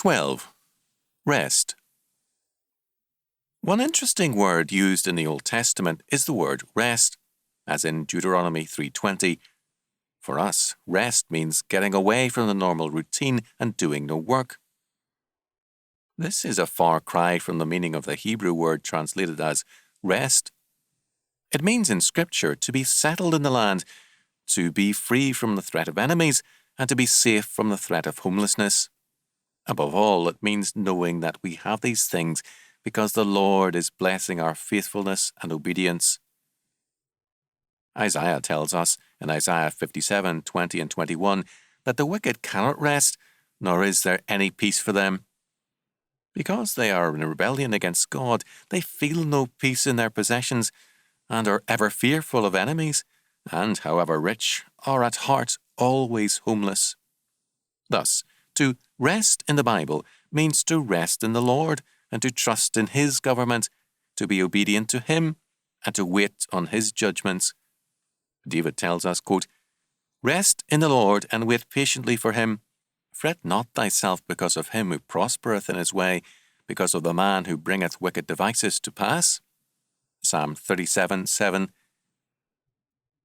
12. Rest. One interesting word used in the Old Testament is the word rest, as in Deuteronomy 3:20. For us, rest means getting away from the normal routine and doing no work. This is a far cry from the meaning of the Hebrew word translated as rest. It means in Scripture to be settled in the land, to be free from the threat of enemies, and to be safe from the threat of homelessness. Above all, it means knowing that we have these things because the Lord is blessing our faithfulness and obedience. Isaiah tells us in Isaiah 57:20 and 21 that the wicked cannot rest, nor is there any peace for them. Because they are in rebellion against God, they feel no peace in their possessions and are ever fearful of enemies, and, however rich, are at heart always homeless. Thus, to rest in the Bible means to rest in the Lord and to trust in His government, to be obedient to Him, and to wait on His judgments. David tells us, quote, "Rest in the Lord and wait patiently for Him. Fret not thyself because of him who prospereth in his way, because of the man who bringeth wicked devices to pass." Psalm 37:7.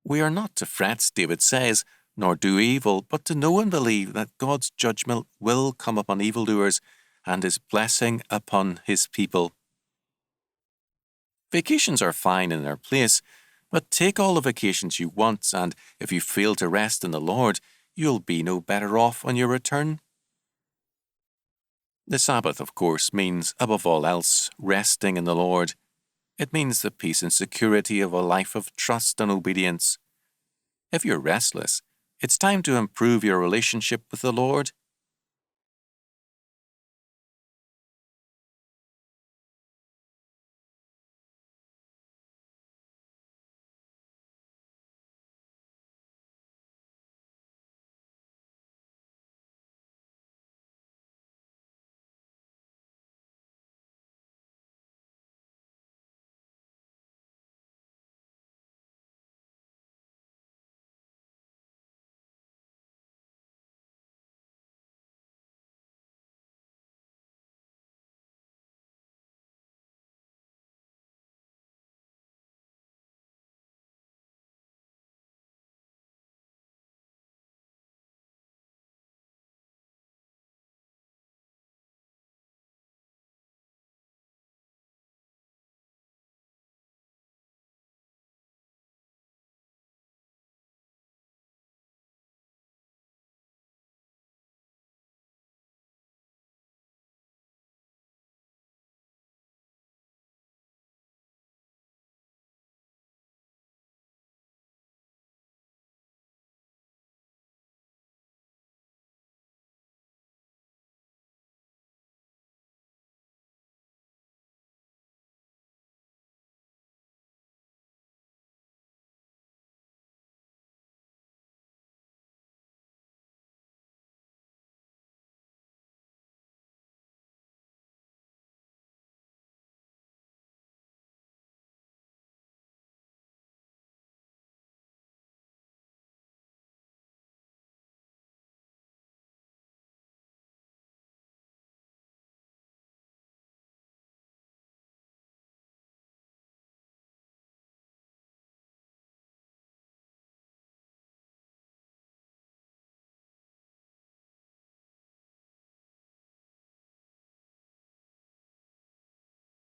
We are not to fret, David says, nor do evil, but to know and believe that God's judgment will come upon evildoers and His blessing upon His people. Vacations are fine in their place, but take all the vacations you want, and if you fail to rest in the Lord, you'll be no better off on your return. The Sabbath, of course, means, above all else, resting in the Lord. It means the peace and security of a life of trust and obedience. If you're restless, it's time to improve your relationship with the Lord.